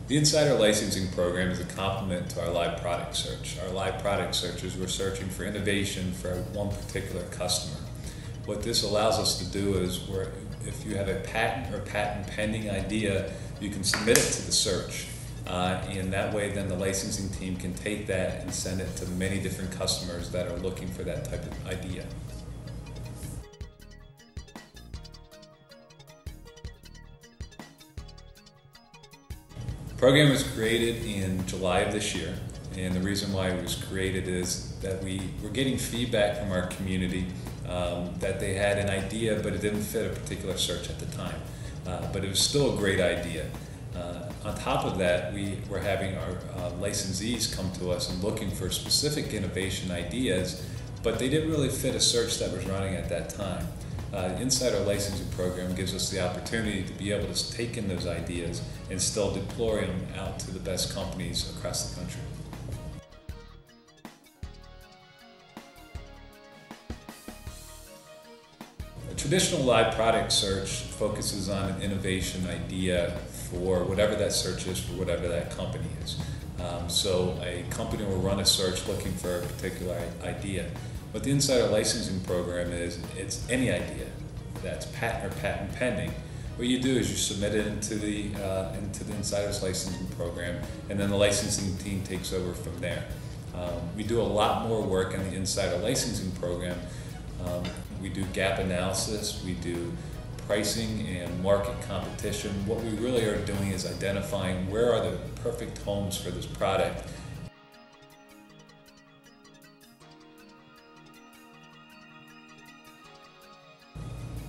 The Insider Licensing Program is a complement to our live product search. Our live product searches, we're searching for innovation for one particular customer. What this allows us to do is, if you have a patent or patent pending idea, you can submit it to the search. And that way then the licensing team can take that and send it to many different customers that are looking for that type of idea. The program was created in July of this year, and the reason why it was created is that we were getting feedback from our community that they had an idea but it didn't fit a particular search at the time, but it was still a great idea. On top of that, we were having our licensees come to us and looking for specific innovation ideas, but they didn't really fit a search that was running at that time. The Insider Licensing Program gives us the opportunity to be able to take in those ideas and still deploy them out to the best companies across the country. A traditional live product search focuses on an innovation idea for whatever that search is, for whatever that company is. So a company will run a search looking for a particular idea. What the Insider Licensing Program is, it's any idea that's patent or patent pending. What you do is you submit it into the Insider's Licensing Program, and then the licensing team takes over from there. We do a lot more work in the Insider Licensing Program. We do gap analysis, we do pricing and market competition. What we really are doing is identifying where are the perfect homes for this product.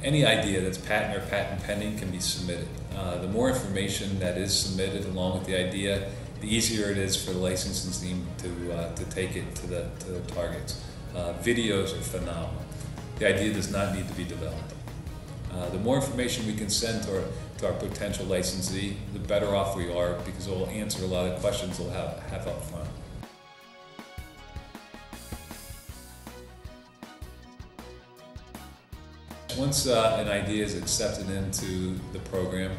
Any idea that's patent or patent pending can be submitted. The more information that is submitted along with the idea, the easier it is for the licensing team to take it to the targets. Videos are phenomenal. The idea does not need to be developed. The more information we can send to our potential licensee, the better off we are, because it will answer a lot of questions they'll have up front. Once an idea is accepted into the program,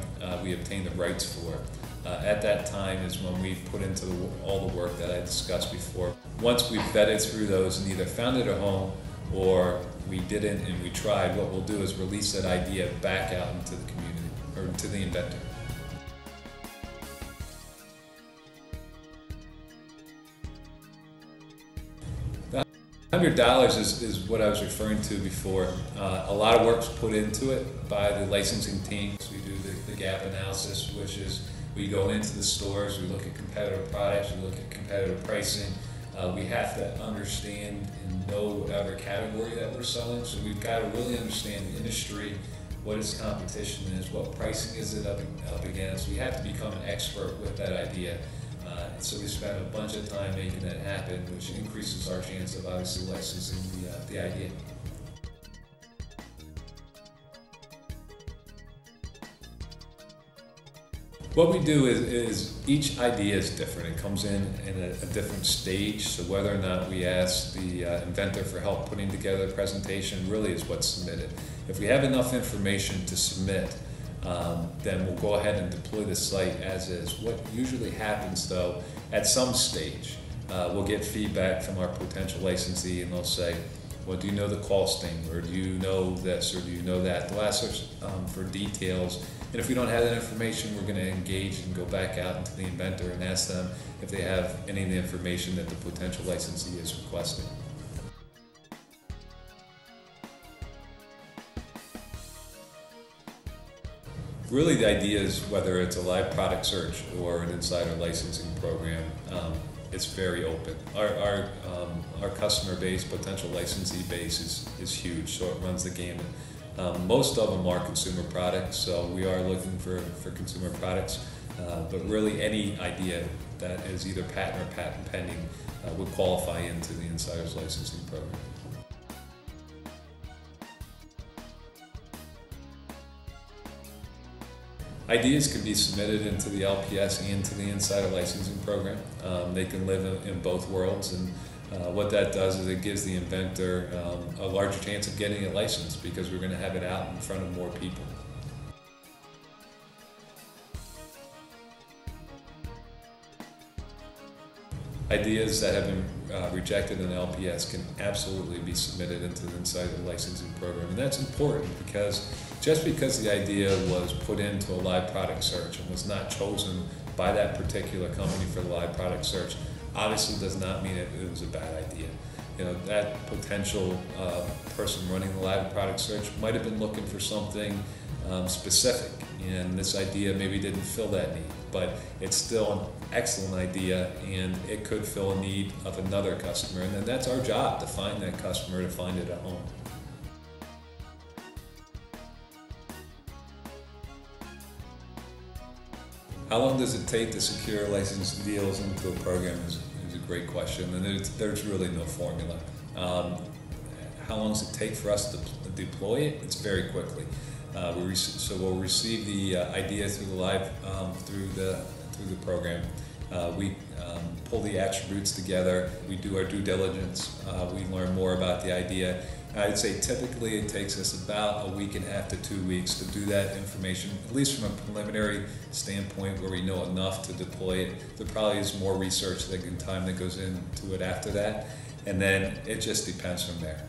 we obtain the rights for it. At that time is when we put into all the work that I discussed before. Once we've vetted through those and either found it a home or we didn't and we tried, what we'll do is release that idea back out into the community, or to the inventor. $100 is what I was referring to before. A lot of work's put into it by the licensing team. So we do the gap analysis, which is we go into the stores, we look at competitive products, we look at competitive pricing. We have to understand and know whatever category that we're selling. So we've got to really understand the industry, what its competition is, what pricing is it up against. We have to become an expert with that idea. So we spend a bunch of time making that happen, which increases our chance of obviously licensing the idea. What we do is each idea is different. It comes in a different stage, so whether or not we ask the inventor for help putting together a presentation really is what's submitted. If we have enough information to submit, then we'll go ahead and deploy the site as is. What usually happens though, at some stage, we'll get feedback from our potential licensee and they'll say, well, do you know the costing, or do you know this, or do you know that? They'll ask us for details, and if we don't have that information, we're going to engage and go back out into the inventor and ask them if they have any of the information that the potential licensee is requesting. Really, the idea is whether it's a live product search or an insider licensing program, it's very open. Our customer base, potential licensee base is huge, so it runs the gamut. Most of them are consumer products, so we are looking for consumer products, but really any idea that is either patent or patent pending would qualify into the Insider's Licensing Program. Ideas can be submitted into the LPS and to the Insider Licensing Program. They can live in both worlds, and what that does is it gives the inventor a larger chance of getting it licensed, because we're going to have it out in front of more people. Ideas that have been rejected in LPS can absolutely be submitted into the Insider Licensing Program, and that's important because just because the idea was put into a live product search and was not chosen by that particular company for the live product search, obviously does not mean it was a bad idea. You know, that potential person running the live product search might have been looking for something specific, and this idea maybe didn't fill that need, but it's still an excellent idea, and it could fill a need of another customer, and then that's our job, to find that customer, to find it at home. How long does it take to secure licensed deals into a program is a great question, and there's really no formula. How long does it take for us to deploy it? It's very quickly. We'll receive the idea through the live through the program. We pull the attributes together. We do our due diligence. We learn more about the idea. I'd say typically it takes us about a week and a half to 2 weeks to do that information, at least from a preliminary standpoint where we know enough to deploy it. There probably is more research and time that goes into it after that, and then it just depends from there.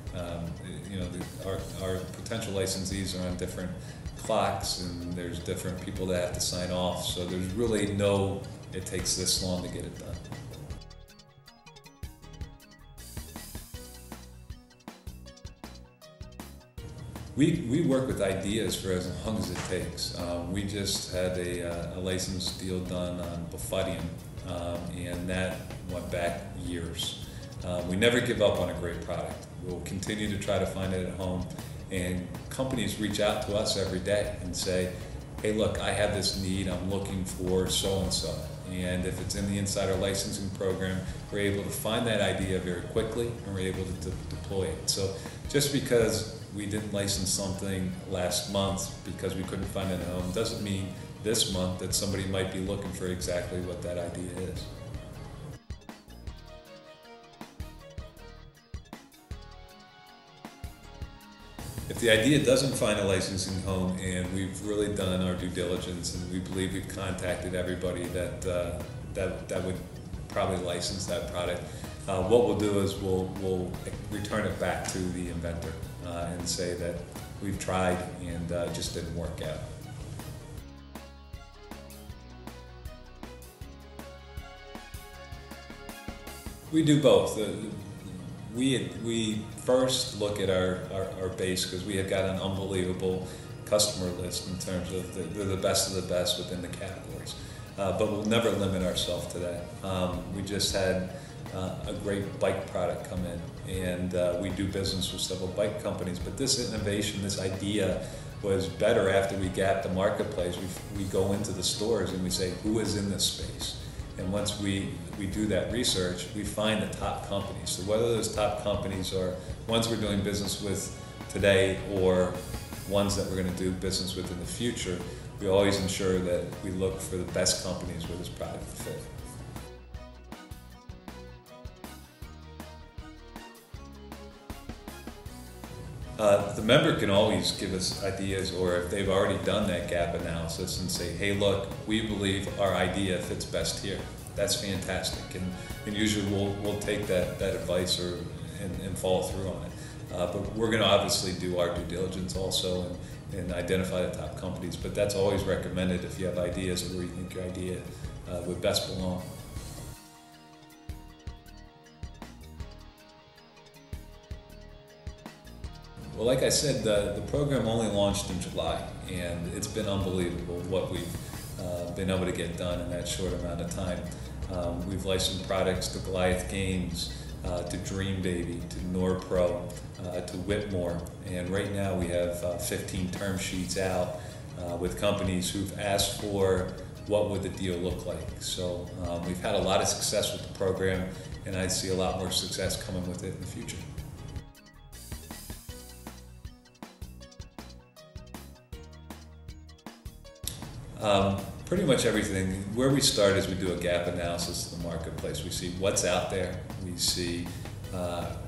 You know, our potential licensees are on different clocks, and there's different people that have to sign off, so there's really no, it takes this long to get it done. We work with ideas for as long as it takes. We just had a license deal done on Bufadium, and that went back years. We never give up on a great product. We'll continue to try to find it at home, and companies reach out to us every day and say, hey look, I have this need, I'm looking for so-and-so. And if it's in the Insider Licensing Program, we're able to find that idea very quickly, and we're able to deploy it. So just because we didn't license something last month because we couldn't find it at home doesn't mean this month that somebody might be looking for exactly what that idea is. If the idea doesn't find a licensing home, and we've really done our due diligence and we believe we've contacted everybody that would probably license that product, what we'll do is we'll return it back to the inventor and say that we've tried and it just didn't work out. We do both. We first look at our base, because we have got an unbelievable customer list in terms of they're the best of the best within the categories. But we'll never limit ourselves to that. We just had a great bike product come in, and we do business with several bike companies, but this innovation, this idea was better after we got the marketplace. We go into the stores and we say, who is in this space? And once we do that research, we find the top companies. So whether those top companies are ones we're doing business with today or ones that we're going to do business with in the future, we always ensure that we look for the best companies where this product will fit. The member can always give us ideas, or if they've already done that gap analysis and say, hey look, we believe our idea fits best here. That's fantastic, and usually we'll take that advice and follow through on it. But we're going to obviously do our due diligence also and identify the top companies, but that's always recommended if you have ideas of where you think your idea would best belong. Well, like I said, the program only launched in July, and it's been unbelievable what we've been able to get done in that short amount of time. We've licensed products to Goliath Games, to Dream Baby, to Norpro, to Whitmore, and right now we have 15 term sheets out with companies who've asked for what would the deal look like. So we've had a lot of success with the program, and I see a lot more success coming with it in the future. Pretty much everything. Where we start is we do a gap analysis of the marketplace. We see what's out there. We see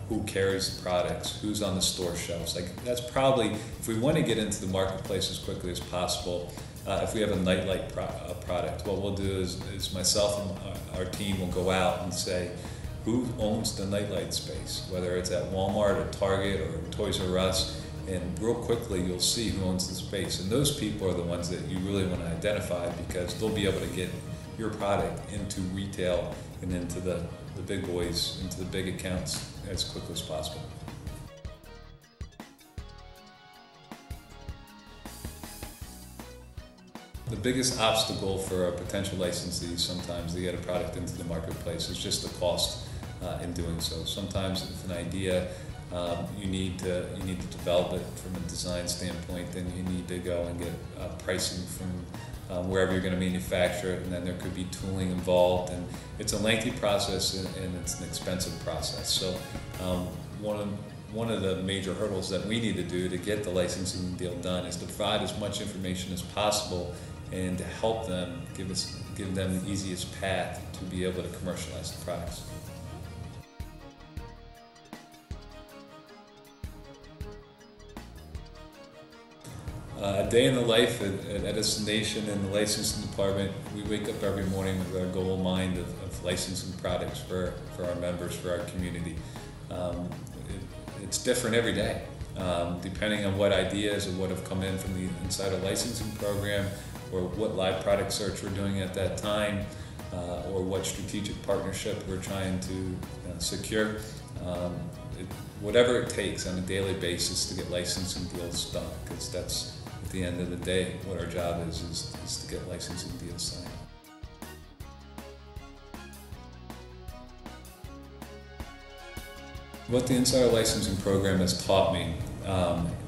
who carries the products, who's on the store shelves. Like that's probably, if we want to get into the marketplace as quickly as possible, if we have a nightlight product, what we'll do is myself and our team will go out and say, who owns the nightlight space, whether it's at Walmart or Target or Toys R Us, and real quickly you'll see who owns the space. And those people are the ones that you really want to identify, because they'll be able to get your product into retail and into the big boys, into the big accounts as quickly as possible. The biggest obstacle for a potential licensee sometimes to get a product into the marketplace is just the cost in doing so. Sometimes with an idea, you need to develop it from a design standpoint, then you need to go and get pricing from wherever you're going to manufacture it, and then there could be tooling involved, and it's a lengthy process and it's an expensive process. So one of the major hurdles that we need to do to get the licensing deal done is to provide as much information as possible and to help them, give them the easiest path to be able to commercialize the products. A day in the life at Edison Nation in the licensing department. We wake up every morning with our goal in mind of licensing products for our members, for our community. It's different every day, depending on what ideas or what have come in from the Insider licensing program, or what live product search we're doing at that time, or what strategic partnership we're trying to secure. Whatever it takes on a daily basis to get licensing deals done, because that's, at the end of the day, what our job is to get licensing deals signed. What the Insider licensing program has taught me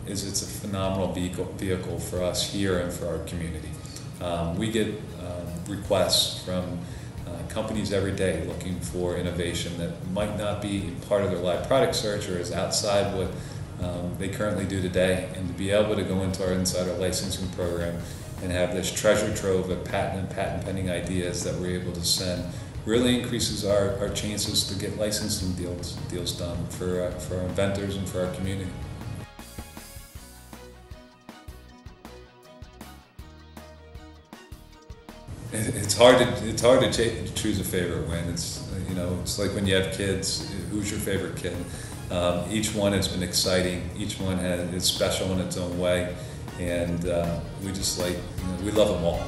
is it's a phenomenal vehicle for us here and for our community. We get requests from companies every day looking for innovation that might not be part of their live product search or is outside what they currently do today, and to be able to go into our Insider licensing program and have this treasure trove of patent and patent pending ideas that we're able to send really increases our chances to get licensing deals done for our inventors and for our community. It's hard to choose a favorite win. It's like when you have kids. Who's your favorite kid? Each one has been exciting. Each one is special in its own way, and we love them all.